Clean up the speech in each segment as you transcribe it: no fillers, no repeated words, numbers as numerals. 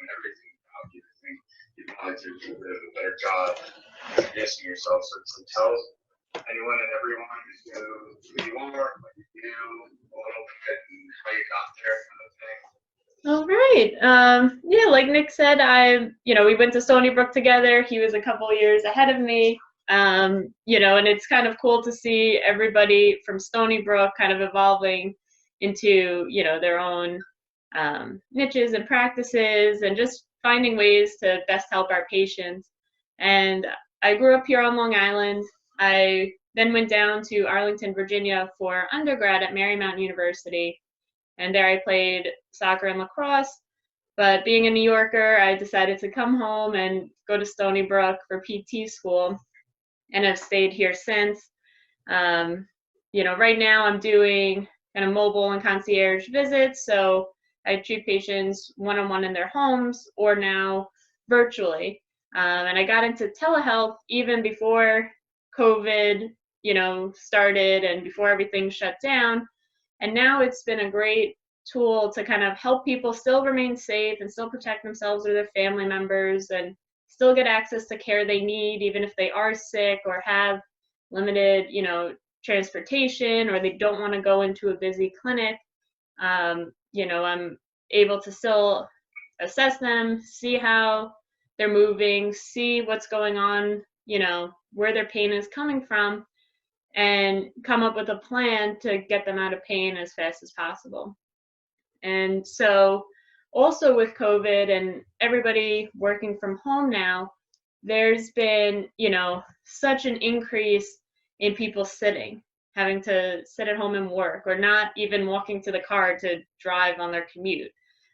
and everything about you. I think you probably do a little bit of a better job introducing yourself. So tell anyone and everyone who you are, what you do, a little bit, and how you got there, kind of thing. All right. Yeah, like Nick said, we went to Stony Brook together. He was a couple of years ahead of me. And it's kind of cool to see everybody from Stony Brook kind of evolving into, their own niches and practices and just finding ways to best help our patients. And I grew up here on Long Island. I then went down to Arlington, Virginia for undergrad at Marymount University. And there I played soccer and lacrosse. But being a New Yorker, I decided to come home and go to Stony Brook for PT school, and have stayed here since. Right now I'm doing kind of mobile and concierge visits. So I treat patients one-on-one in their homes or now virtually. And I got into telehealth even before COVID, started and before everything shut down. And now it's been a great tool to kind of help people still remain safe and still protect themselves or their family members and still get access to care they need, even if they are sick or have limited, transportation, or they don't want to go into a busy clinic. I'm able to still assess them, see how they're moving, see what's going on, where their pain is coming from, and come up with a plan to get them out of pain as fast as possible. And so also with COVID and everybody working from home now, there's been, such an increase in people having to sit at home and work, or not even walking to the car to drive on their commute.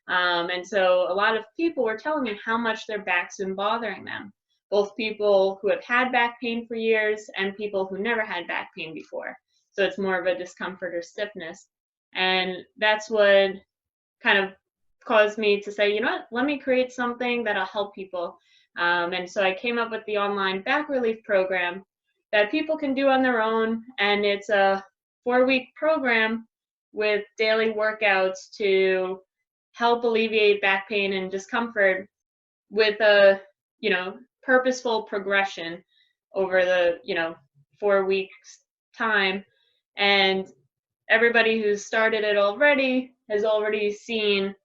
And so a lot of people were telling me how much their back's been bothering them, both people who have had back pain for years and people who never had back pain before. So it's more of a discomfort or stiffness. And that's what kind of caused me to say, let me create something that'll help people. And so I came up with the online back relief program that people can do on their own. And it's a 4-week program with daily workouts to help alleviate back pain and discomfort with a, purposeful progression over the, 4 weeks time. And everybody who's started it already has already seen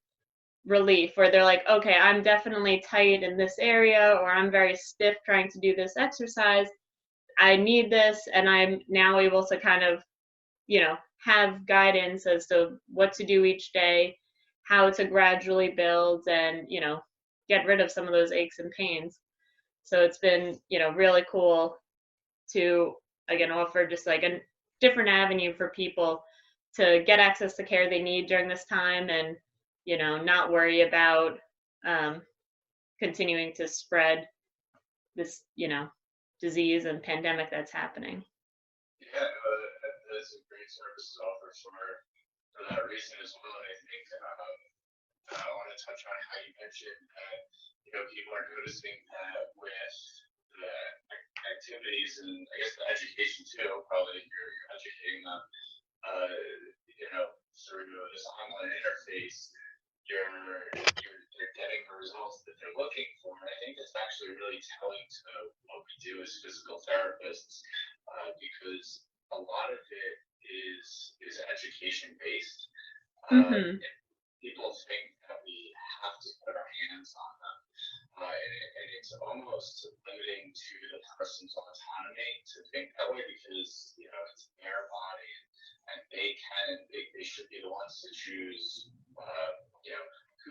relief, where they're like, okay, I'm definitely tight in this area, or I'm very stiff trying to do this exercise. I need this. And I'm now able to kind of, have guidance as to what to do each day, how to gradually build and, get rid of some of those aches and pains. So it's been, really cool to, again, offer just like a different avenue for people to get access to care they need during this time and, not worry about continuing to spread this, disease and pandemic that's happening. Yeah, that's a great service to offer for that reason as well. And I think I want to touch on how you mentioned that, people are noticing that with the activities and I guess the education too, probably you're educating them, through this online interface, you're getting the results that they're looking for. And I think that's actually really telling to what we do as physical therapists, because a lot of it is education based. Mm-hmm. People think that we have to put our hands on them. And it's almost limiting to the person's autonomy to think that way, because it's their body and they should be the ones to choose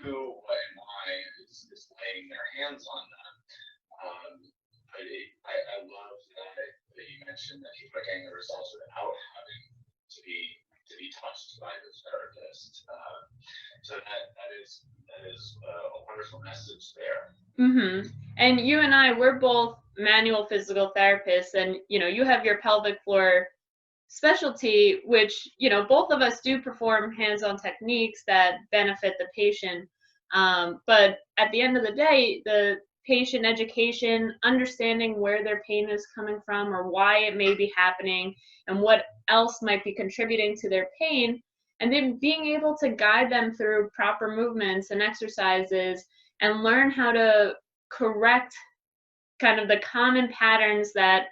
who, what, and why is laying their hands on them. But I love that you mentioned that people are getting the results without having to be touched by the therapist. So that is a wonderful message there. Mm-hmm. And you and I, we're both manual physical therapists, and you have your pelvic floor specialty, which both of us do perform hands-on techniques that benefit the patient. But at the end of the day, the patient education, understanding where their pain is coming from or why it may be happening and what else might be contributing to their pain, and then being able to guide them through proper movements and exercises and learn how to correct kind of the common patterns that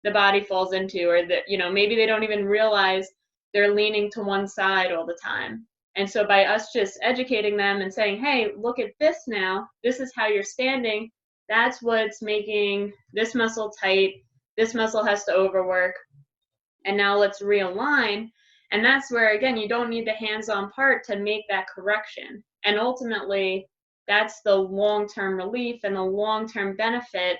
the body falls into, or that, maybe they don't even realize they're leaning to one side all the time. And so by us just educating them and saying, hey, look at this now, this is how you're standing, that's what's making this muscle tight, this muscle has to overwork, and now let's realign. And that's where, again, you don't need the hands-on part to make that correction. And ultimately, that's the long-term relief and the long-term benefit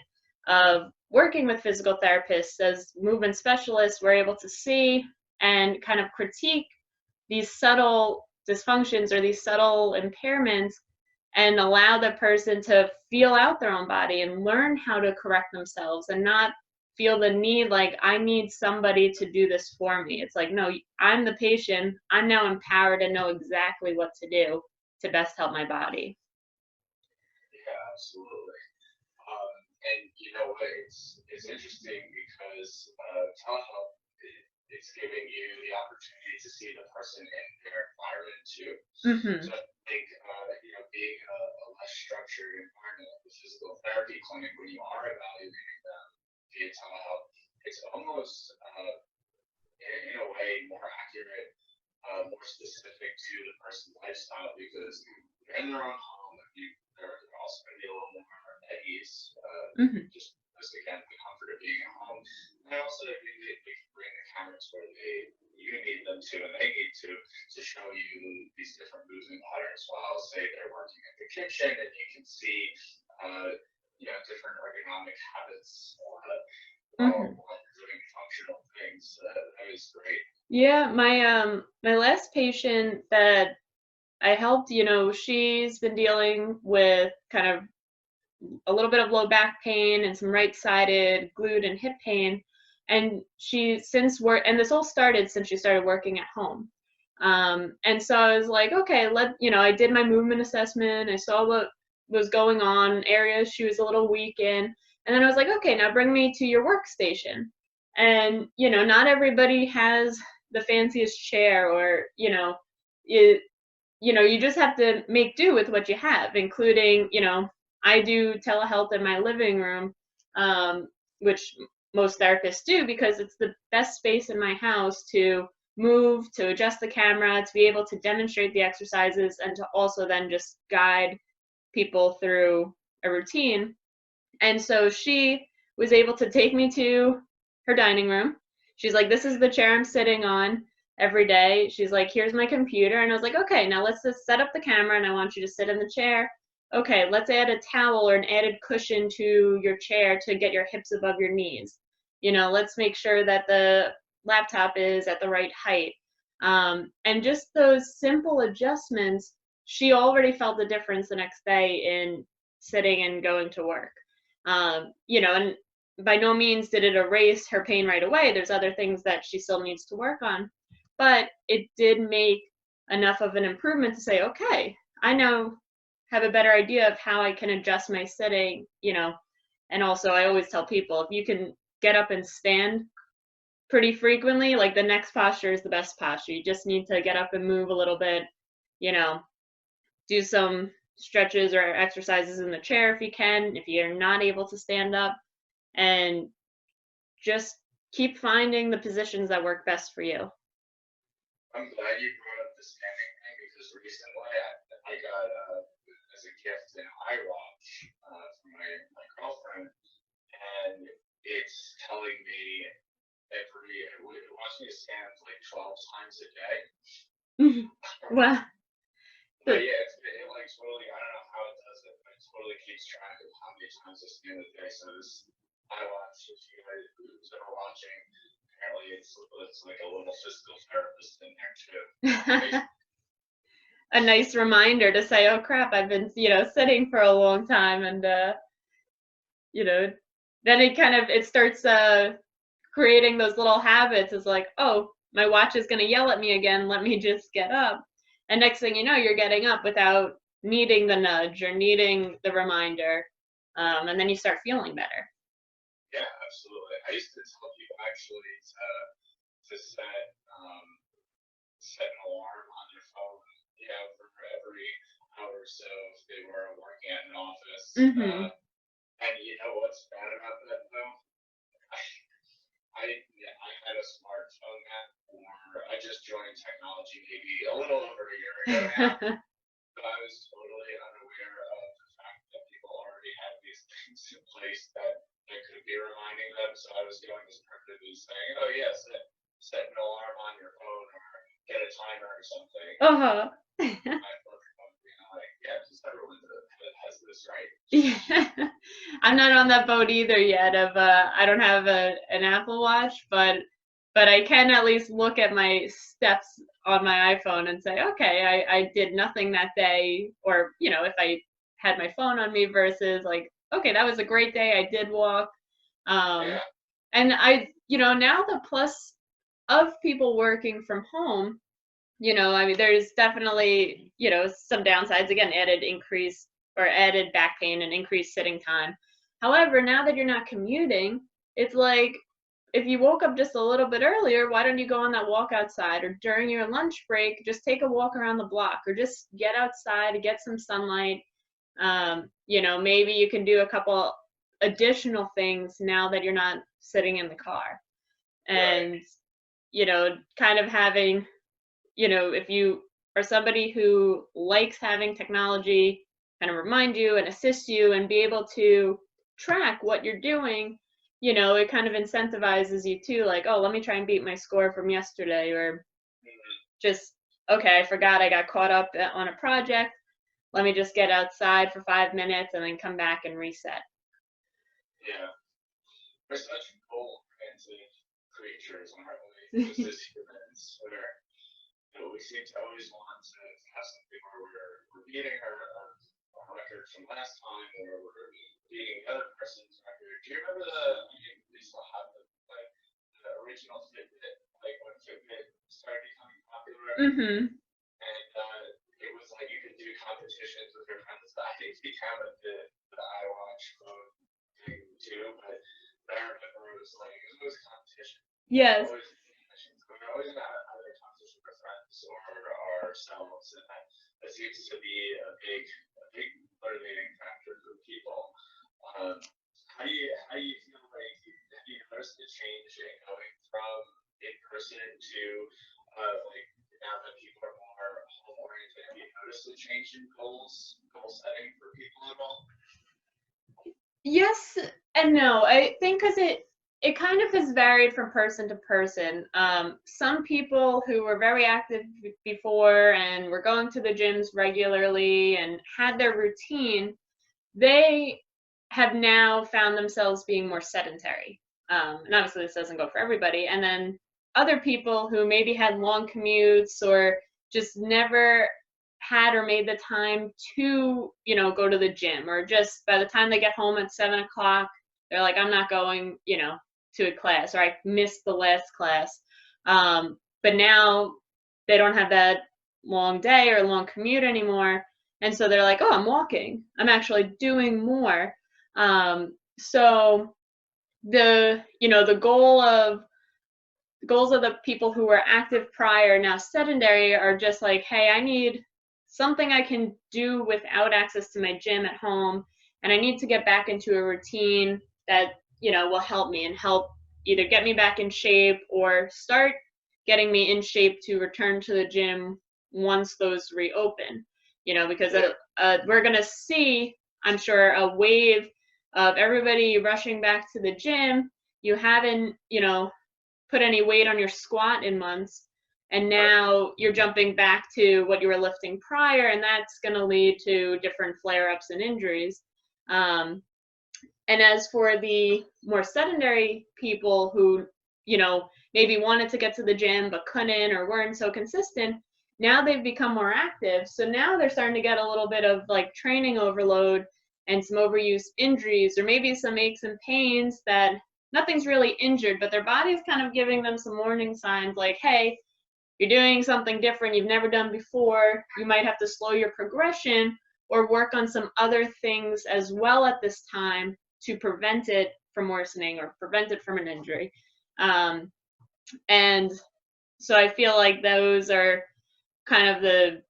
of working with physical therapists. As movement specialists, we're able to see and kind of critique these subtle dysfunctions or these subtle impairments and allow the person to feel out their own body and learn how to correct themselves, and not feel the need like, I need somebody to do this for me. It's like, no, I'm the patient. I'm now empowered and know exactly what to do to best help my body. Yeah, absolutely. And you know what? It's interesting because telehealth it's giving you the opportunity to see the person in their environment too. Mm-hmm. So I think being a less structured environment like the physical therapy clinic, when you are evaluating them via telehealth, it's almost in a way more accurate, more specific to the person's lifestyle, because they're in their own home. They're also going to be a little more at ease, Mm-hmm. just because, again, the comfort of being at home. And also, they can bring the cameras where you need them to, and they need to show you these different movement patterns while, say, they're working in the kitchen, and you can see, different ergonomic habits while doing functional things. That is great. Yeah, my last patient that I helped, she's been dealing with kind of a little bit of low back pain and some right-sided glute and hip pain. And and this all started since she started working at home. And so I was like, okay, I did my movement assessment. I saw what was going on, areas she was a little weak in. And then I was like, okay, now bring me to your workstation. And, not everybody has the fanciest chair, or, you just have to make do with what you have, including, I do telehealth in my living room, which most therapists do, because it's the best space in my house to move, to adjust the camera, to be able to demonstrate the exercises, and to also then just guide people through a routine. And so she was able to take me to her dining room. She's like, this is the chair I'm sitting on every day. She's like, here's my computer. And I was like, okay, now let's just set up the camera, and I want you to sit in the chair. Okay, let's add a towel or an added cushion to your chair to get your hips above your knees. Let's make sure that the laptop is at the right height. And just those simple adjustments, she already felt the difference the next day in sitting and going to work. And by no means did it erase her pain right away. There's other things that she still needs to work on, but it did make enough of an improvement to say, okay, I now have a better idea of how I can adjust my sitting, and also I always tell people, if you can get up and stand pretty frequently, like, the next posture is the best posture. You just need to get up and move a little bit, do some stretches or exercises in the chair if you can, if you're not able to stand up, and just keep finding the positions that work best for you. I'm glad you brought up the standing thing, because recently I got as a gift an iWatch from my girlfriend, and it's telling me it wants me to stand like 12 times a day. Wow. But yeah, it like totally, I don't know how it does it, but it totally keeps track of how many times I stand a day. So this iWatch, if you guys who's ever watching, apparently it's like a little physical therapist in there too. A nice reminder to say, oh crap, I've been, sitting for a long time, and then it starts creating those little habits. It's like, oh, my watch is going to yell at me again, let me just get up. And next thing you know, you're getting up without needing the nudge or needing the reminder, and then you start feeling better. Yeah, absolutely. I used to tell people actually to set an alarm on their phone, for every hour or so if they were working at an else. Mm-hmm. And you know what's bad about that though? I had a smartphone I just joined technology maybe a little over a year ago now. So I was totally unaware of the fact that people already had these things in place that could be reminding them. So I was going as primitively saying, "Oh yes, set an alarm on your phone or get a timer or something." Uh-huh. My phone being like, "Yeah, just everyone has this, right?" Yeah. I'm not on that boat either yet of I don't have an Apple Watch, but I can at least look at my steps on my iPhone and say, okay, I did nothing that day, or if I had my phone on me versus like, okay, that was a great day, I did walk. Yeah. And now the plus of people working from home, I mean, there's definitely, some downsides. Again, added back pain and increased sitting time. However, now that you're not commuting, it's like if you woke up just a little bit earlier, why don't you go on that walk outside, or during your lunch break, just take a walk around the block, or just get outside to get some sunlight. Maybe you can do a couple additional things now that you're not sitting in the car. And, Right. Kind of having, if you are somebody who likes having technology kind of remind you and assist you and be able to track what you're doing, it kind of incentivizes you too, like, oh, let me try and beat my score from yesterday, or just, okay, I forgot I got caught up on a project. Let me just get outside for 5 minutes and then come back and reset. Yeah. We're such goal-oriented creatures, aren't we? Just as humans, where we seem to always want to have something where we're beating our record from last time, or we're beating the other person's record. Do you remember I think we still have the original Fitbit, like when Fitbit started becoming popular, Mm-hmm. and it was like you could do competitions with your friends. I think we have the iWatch phone thing too, but I remember it was competition. Yes. Always competitions. We're always gonna have either competition with friends or ourselves, and that seems to be a big motivating factor for people. How do you feel like have you noticed the change in going from in person to like now that people are more home oriented? Have you noticed a change in goal setting for people at all? Yes and no. I think because it kind of has varied from person to person. Some people who were very active before and were going to the gyms regularly and had their routine, they have now found themselves being more sedentary. And obviously, this doesn't go for everybody. And then other people who maybe had long commutes or just never had or made the time to, go to the gym, or just by the time they get home at 7 o'clock, they're like, I'm not going, to a class, or I missed the last class. But now they don't have that long day or long commute anymore. And so they're like, oh, I'm walking. I'm actually doing more. So the goals of the people who were active prior, now sedentary, are just like, hey, I need something I can do without access to my gym at home, and I need to get back into a routine that will help me and help either get me back in shape or start getting me in shape to return to the gym once those reopen. Because we're going to see, I'm sure, a wave of everybody rushing back to the gym. You haven't put any weight on your squat in months, and now you're jumping back to what you were lifting prior, and that's going to lead to different flare-ups and injuries. And as for the more sedentary people who maybe wanted to get to the gym but couldn't or weren't so consistent, now they've become more active, so now they're starting to get a little bit of like training overload and some overuse injuries, or maybe some aches and pains that nothing's really injured, but their body's kind of giving them some warning signs like, hey, you're doing something different you've never done before. You might have to slow your progression or work on some other things as well at this time to prevent it from worsening or prevent it from an injury. And so I feel like those are kind of the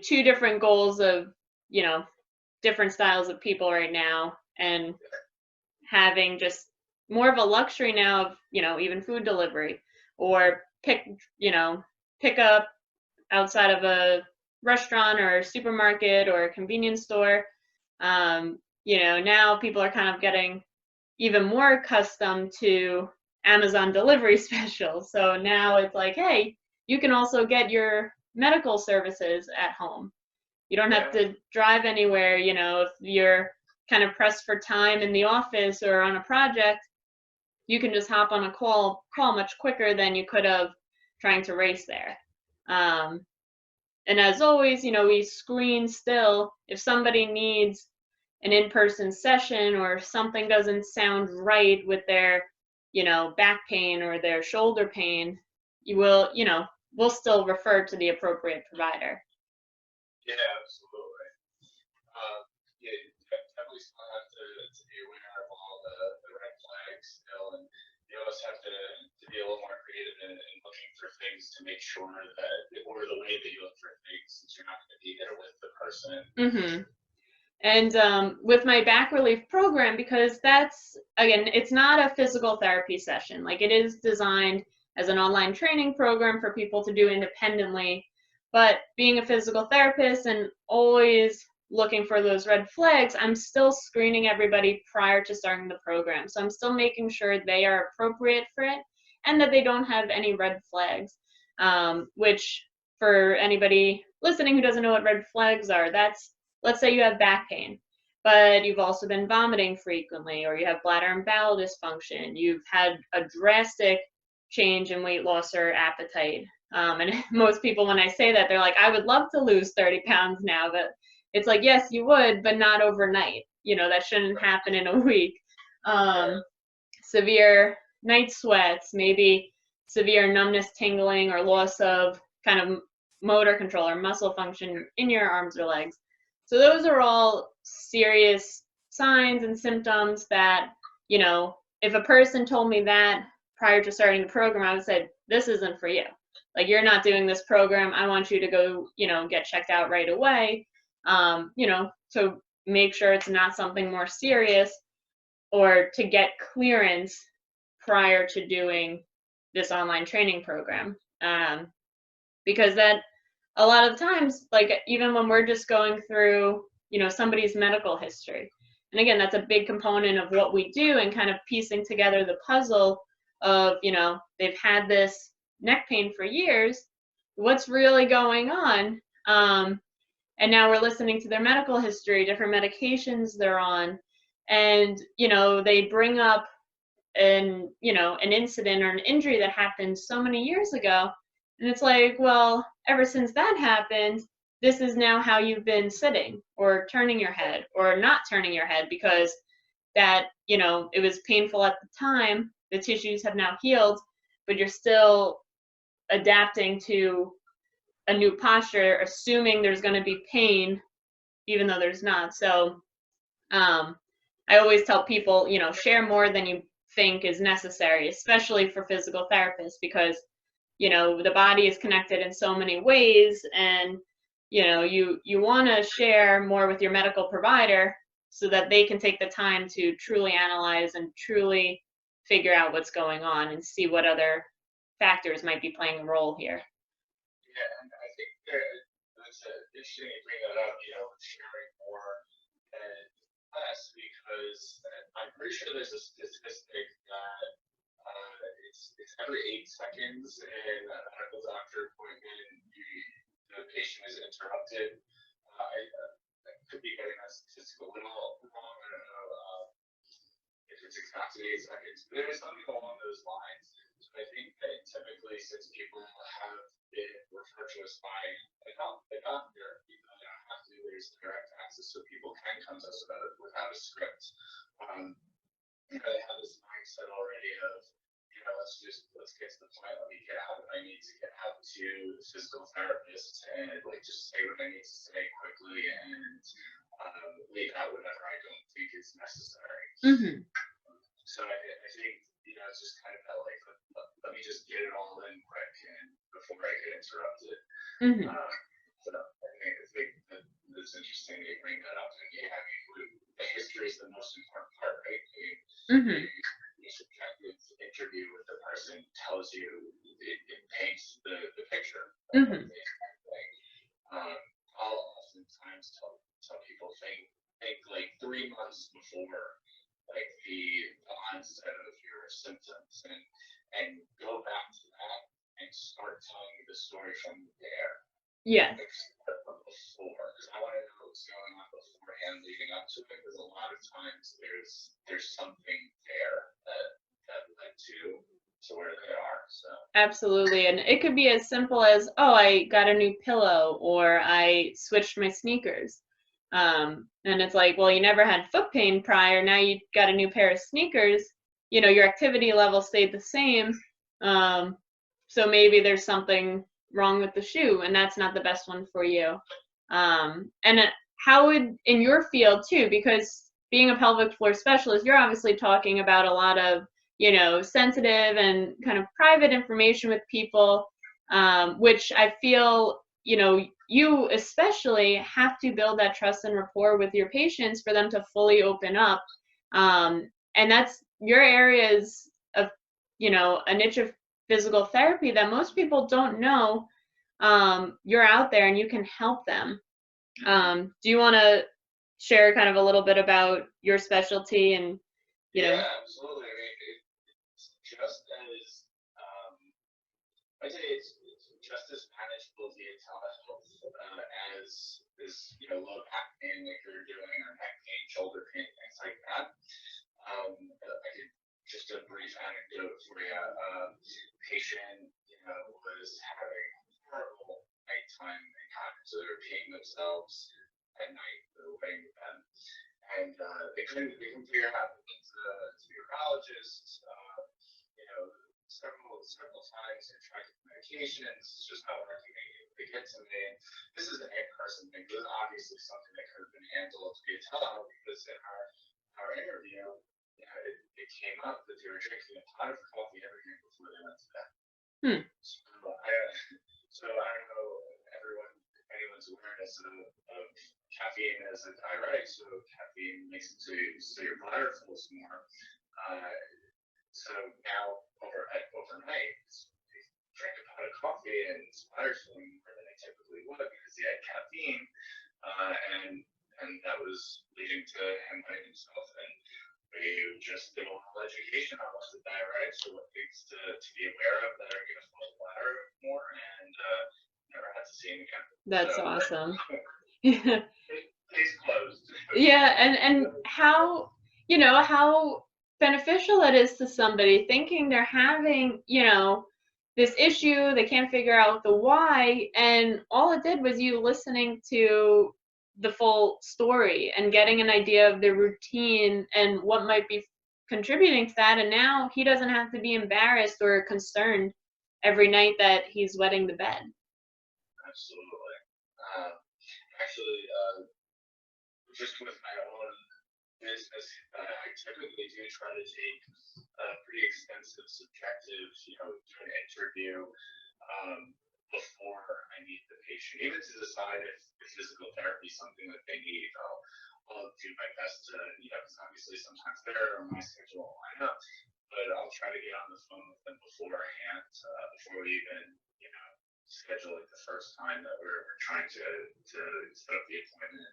two different goals of, different styles of people right now, and having just more of a luxury now of, even food delivery or pick up outside of a restaurant or a supermarket or a convenience store. Now people are kind of getting even more accustomed to Amazon delivery specials. So now it's like, hey, you can also get your medical services at home. You don't have to drive anywhere, if you're kind of pressed for time in the office or on a project, you can just hop on a call much quicker than you could have trying to race there. And as always, we screen still if somebody needs an in-person session or something doesn't sound right with their, back pain or their shoulder pain, we'll still refer to the appropriate provider. Yeah, absolutely. Yeah, definitely still have to be aware of all the red flags still, and you always have to be a little more creative in looking for things to make sure that, or the way that you look for things, since you're not going to be there with the person. Mm-hmm. And with my back relief program, because that's, again, it's not a physical therapy session. Like, it is designed as an online training program for people to do independently. But being a physical therapist and always looking for those red flags, I'm still screening everybody prior to starting the program. So I'm still making sure they are appropriate for it and that they don't have any red flags, which for anybody listening who doesn't know what red flags are, let's say you have back pain, but you've also been vomiting frequently, or you have bladder and bowel dysfunction. You've had a drastic change in weight loss or appetite. And most people, when I say that, they're like, I would love to lose 30 pounds now, but it's like, yes, you would, but not overnight. That shouldn't happen in a week. Severe night sweats, maybe severe numbness, tingling, or loss of kind of motor control or muscle function in your arms or legs. So those are all serious signs and symptoms that, if a person told me that prior to starting the program, I would say, this isn't for you. Like, you're not doing this program. I want you to go, get checked out right away, to make sure it's not something more serious, or to get clearance prior to doing this online training program. Because that, a lot of times, like, even when we're just going through, somebody's medical history, and again, that's a big component of what we do, and kind of piecing together the puzzle of, they've had this neck pain for years, what's really going on? And now we're listening to their medical history, different medications they're on, and, they bring up an incident or an injury that happened so many years ago. And it's like, well, ever since that happened, this is now how you've been sitting or turning your head or not turning your head, because that, it was painful at the time. The tissues have now healed, but you're still adapting to a new posture, assuming there's going to be pain, even though there's not. So I always tell people, share more than you think is necessary, especially for physical therapists, because the body is connected in so many ways, and you want to share more with your medical provider so that they can take the time to truly analyze and truly figure out what's going on and see what other factors might be playing a role here. Yeah, and I think that's interesting you bring that up, sharing more and less, because I'm pretty sure there's a statistic that it's every 8 seconds in a medical doctor appointment, the patient is interrupted. I could be getting that statistic a little wrong. I don't know if it's exactly 8 seconds, but it is something along those lines. So I think that typically, since people have been referred to us by a doctor, even though they don't have to, there's direct access, so people can come to us without a script. They have this mindset already of, let's get to the point. Let me get out. I need to get out to the physical therapist and just say what I need to say quickly and leave out whatever I don't think is necessary. Mm-hmm. So I think, it's just kind of that, let me just get it all in quick and before I get interrupted. Mm-hmm. So I think the it's interesting that you bring that up. And yeah, I mean, the history is the most important part, right? Mm-hmm. The subjective interview with the person tells you, it paints the picture of Mm-hmm. the thing. I'll oftentimes tell people think like 3 months before like the onset of your symptoms, and go back to that and start telling the story from there. Yes. Before, because I want to know what's going on beforehand, leading up to it. Because a lot of times there's something there that led to where they are. So Absolutely. And it could be as simple as, oh, I got a new pillow, or I switched my sneakers. And it's like, well, you never had foot pain prior. Now you got a new pair of sneakers. You know, your activity level stayed the same. So maybe there's something wrong with the shoe, and that's not the best one for you. And how would, in your field too, because being a pelvic floor specialist, you're obviously talking about a lot of, you know, sensitive and kind of private information with people, which I feel, you know, you especially have to build that trust and rapport with your patients for them to fully open up. And that's your areas of, you know, a niche of physical therapy that most people don't know. You're out there and you can help them. Do you want to share kind of a little bit about your specialty and, you know? yeah, absolutely. I mean, it's just as I'd say it's just as manageable via telehealth as low back pain like you're doing, or neck pain, shoulder pain, things like that. I could just a brief anecdote for you. Patient, was having horrible nighttime encounters. So they were peeing themselves at night, laying in bed, and they couldn't figure out to the urologist. Several times they tried medication, and it's just not working. They get to me, and this is an in-person thing. This is obviously something that could have been handled via telehealth, because in our interview, it came up that they were drinking a pot of coffee every night before they went to bed. So I don't know anyone's awareness of caffeine as a diuretic. So caffeine makes it so your bladder fills more. So now overnight, they drank a pot of coffee and his bladder's filling more than they typically would, because he had caffeine, and that was leading to him letting himself. And we just did a little education on what the diuretics are, what things to be aware of that are going to fill the bladder more, and never had to see him again. That's awesome. Case closed. Yeah, and how, you know, how beneficial it is to somebody thinking they're having, you know, this issue, they can't figure out the why, and all it did was you listening to the full story and getting an idea of the routine and what might be contributing to that, and now he doesn't have to be embarrassed or concerned every night that he's wetting the bed. Absolutely. Actually, just with my own business, I typically do try to take a pretty extensive subjective, do an interview before I meet the patient, even to decide if physical therapy is something that they need. I'll do my best to, because obviously sometimes there or my schedule will line up, but I'll try to get on the phone with them beforehand, before we even, schedule it the first time that we're trying to set up the appointment.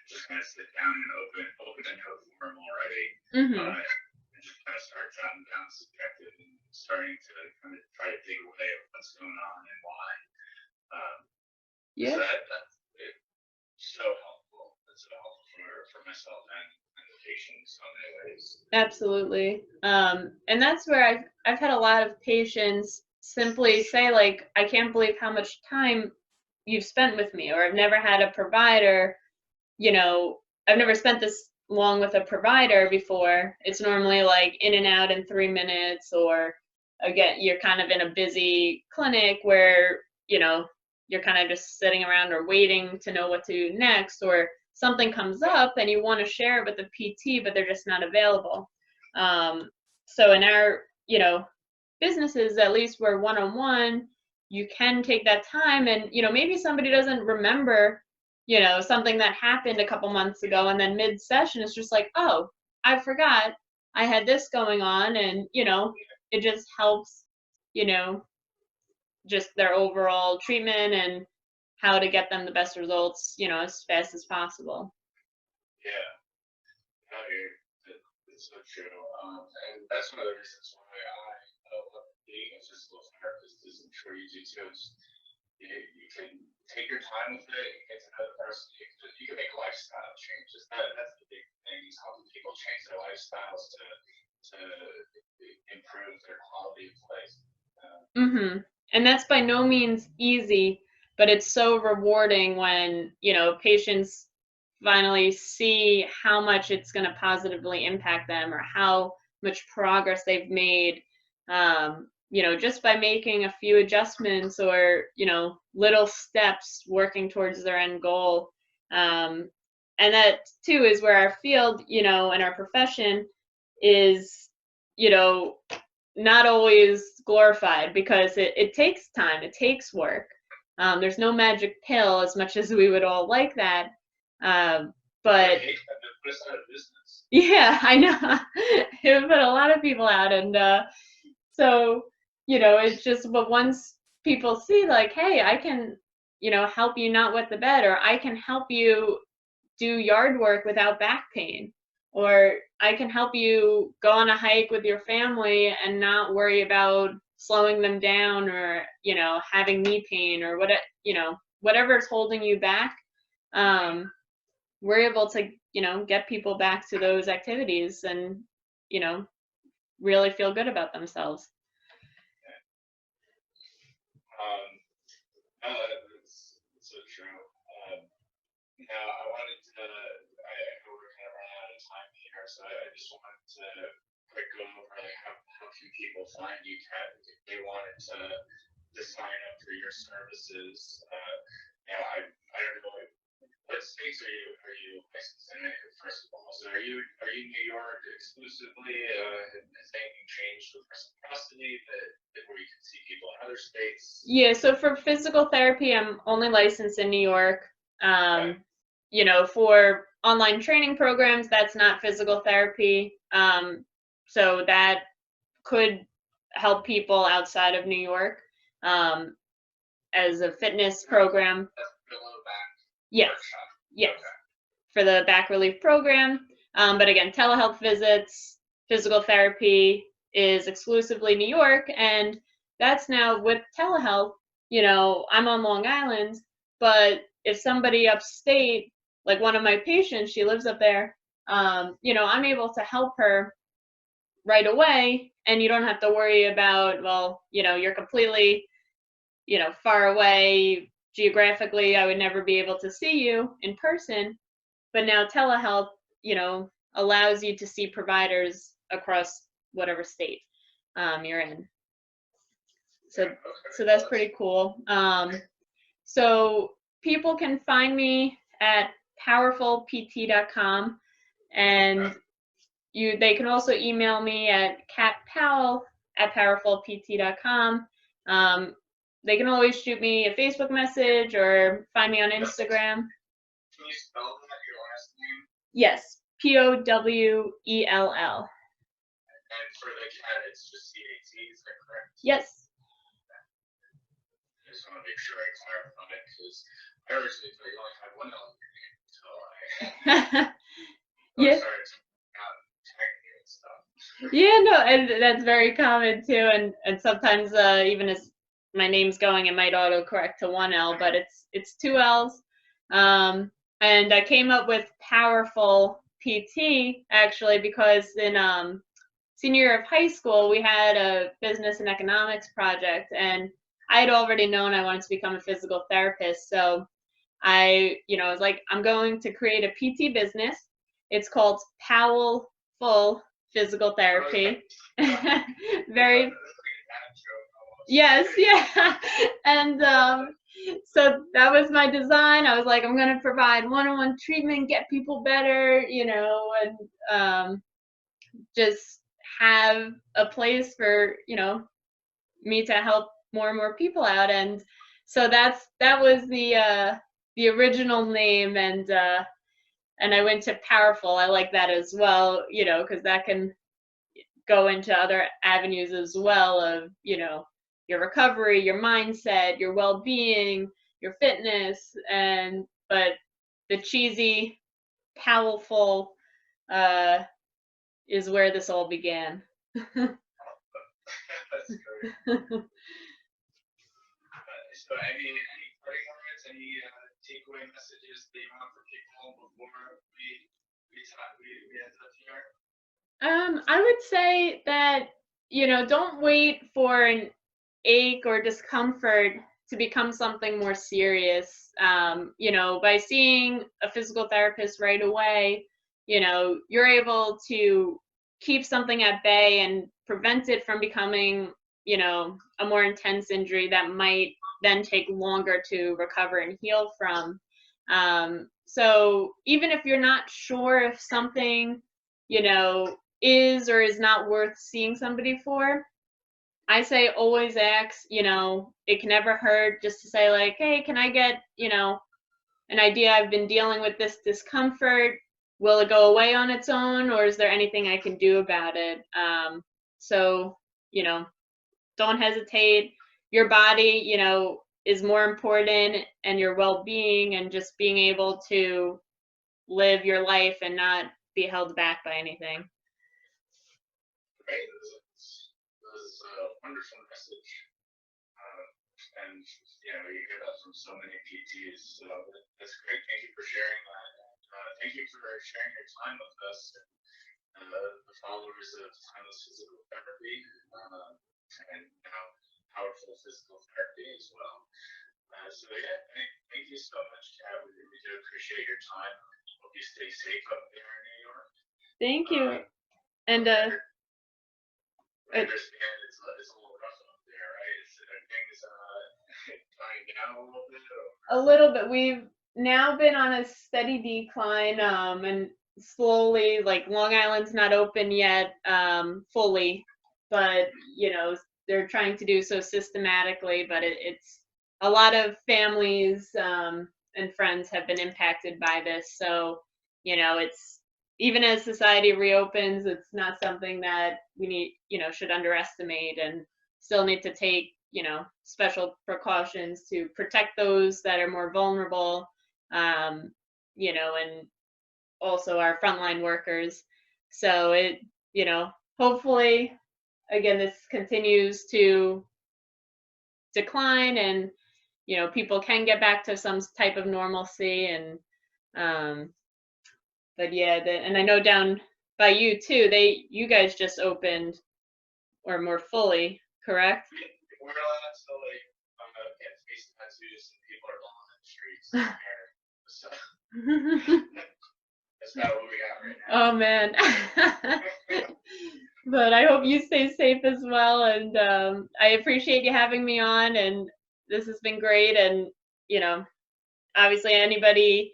Just kind of sit down and open a note form already, and just kind of start jotting down subjective and starting to kind of try to dig away at what's going on and why. Yeah. So that's so helpful. It's so helpful for myself and the patient in so many ways. Absolutely. And that's where I've had a lot of patients simply say, like, I can't believe how much time you've spent with me, or I've never had a provider, I've never spent this long with a provider before. It's normally like in and out in 3 minutes, or again, you're kind of in a busy clinic where, you're kind of just sitting around or waiting to know what to do next, or something comes up and you want to share it with the PT, but they're just not available. So in our, businesses, at least we're one-on-one, you can take that time, and, maybe somebody doesn't remember, you know, something that happened a couple months ago, and then mid-session it's just like, oh, I forgot I had this going on, and you know, it just helps, you know, just their overall treatment and how to get them the best results, you know, as fast as possible. Yeah. No, it's so true. And that's one of the reasons why I love being a physical therapist, is I'm sure you do too. You can take your time with it, you get to know the person, you can make lifestyle changes. That's the big thing, is helping people change their lifestyles to improve their quality of life. And that's by no means easy, but it's so rewarding when, you know, patients finally see how much it's going to positively impact them, or how much progress they've made, you know, just by making a few adjustments, or, you know, little steps working towards their end goal. And that too is where our field, you know, and our profession is, you know, not always glorified, because it takes time, it takes work. There's no magic pill, as much as we would all like that. But I hate that they put us out of business. yeah, I know. It would put a lot of people out. And so, you know, it's just, but once people see, like, hey, I can, you know, help you not wet the bed, or I can help you do yard work without back pain, or I can help you go on a hike with your family and not worry about slowing them down, or, you know, having knee pain, or what, you know, whatever's holding you back. We're able to, you know, get people back to those activities, and, you know, really feel good about themselves. That's so true. Now, I wanted to, I know we're kind of running out of time here, so I just wanted to quick go over, like, how can people find you, Kat, if they wanted to sign up for your services. Now, I don't know, what states are you licensed in, first of all? So are you New York exclusively? Has anything changed with reciprocity where you can see people in other states? Yeah, so for physical therapy, I'm only licensed in New York. Okay. You know, for online training programs, that's not physical therapy. So that could help people outside of New York, as a fitness program. That's the low back Yes, workshop. yes, Okay. for the back relief program. But again, telehealth visits, physical therapy is exclusively New York, and that's now with telehealth. You know, I'm on Long Island, but if somebody upstate, like one of my patients, she lives up there, you know, I'm able to help her right away, and you don't have to worry about, well, you know, you're completely, you know, far away geographically, I would never be able to see you in person. But now telehealth, you know, allows you to see providers across whatever state you're in. So that's pretty cool. So people can find me at powerfulpt.com, and they can also email me at katpowell@powerfulpt.com. They can always shoot me a Facebook message or find me on Instagram. Can you spell that, your last name? Yes, Powell. And for the cat, it's just CAT, is that correct? Yes. I just want to make sure I clarify it, because I originally thought you only had one L in your name until I Yeah. started tagging you and stuff. Yeah, no, and that's very common too. And sometimes even as my name's going, it might autocorrect to one L, but it's two L's. And I came up with Powerful PT actually because in senior year of high school we had a business and economics project, and I had already known I wanted to become a physical therapist. So I, you know, I was like, I'm going to create a PT business. It's called Powell Full Physical Therapy. Very. Yes, yeah. And so that was my design. I was like, I'm going to provide one-on-one treatment, get people better, you know, and just have a place for, you know, me to help more and more people out. And so that was the the original name, and I went to powerful. I like that as well, you know, because that can go into other avenues as well of, you know, your recovery, your mindset, your well-being, your fitness, and but the cheesy, powerful is where this all began. That's great. So any parting words, any takeaway messages that you want for people before we end up here? I would say that, you know, don't wait for an ache or discomfort to become something more serious. You know, by seeing a physical therapist right away, you know, you're able to keep something at bay and prevent it from becoming, you know, a more intense injury that might then take longer to recover and heal from. So even if you're not sure if something, you know, is or is not worth seeing somebody for, I say always ask, you know, it can never hurt just to say, like, hey, can I get, you know, an idea? I've been dealing with this discomfort. Will it go away on its own, or is there anything I can do about it? So, you know, don't hesitate. Your body, you know, is more important, and your well-being, and just being able to live your life and not be held back by anything. Great. That was a wonderful message. And you know, you hear that from so many PTs. So that's great. Thank you for sharing that. Thank you for sharing your time with us and the followers of timeless physical therapy and now powerful physical therapy as well. So yeah, thank you so much, Kat. We do appreciate your time. Hope you stay safe up there in New York. Thank you. And I understand it's a little rough up there, right? Are things dying down a little bit? Or? a little bit. We've now been on a steady decline, and slowly, like Long Island's not open yet, fully, but you know, they're trying to do so systematically, but it's a lot of families and friends have been impacted by this. So, you know, it's even as society reopens, it's not something that we need, you know, should underestimate, and still need to take, you know, special precautions to protect those that are more vulnerable, you know, and also our frontline workers. So it, you know, hopefully, again, this continues to decline, and you know, people can get back to some type of normalcy. And but yeah, and I know down by you too, you guys just opened, or more fully, correct? We're allowed to like get face tattoos and people are on the streets here. So that's about what we got right now. Oh man. But I hope you stay safe as well, and I appreciate you having me on, and this has been great. And you know, obviously anybody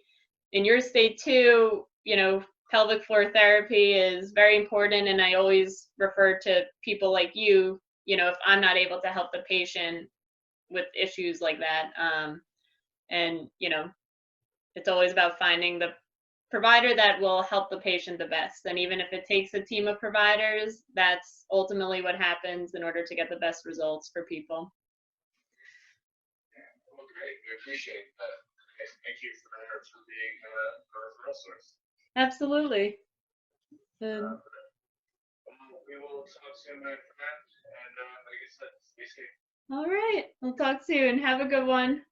in your state too, you know, pelvic floor therapy is very important, and I always refer to people like you know, if I'm not able to help the patient with issues like that. And you know, it's always about finding the provider that will help the patient the best. And even if it takes a team of providers, that's ultimately what happens in order to get the best results for people. Well, great. We appreciate that. Thank you for being a referral source. Absolutely. We will talk soon, my friend. And like I said, stay safe. All right. We'll talk soon. Have a good one.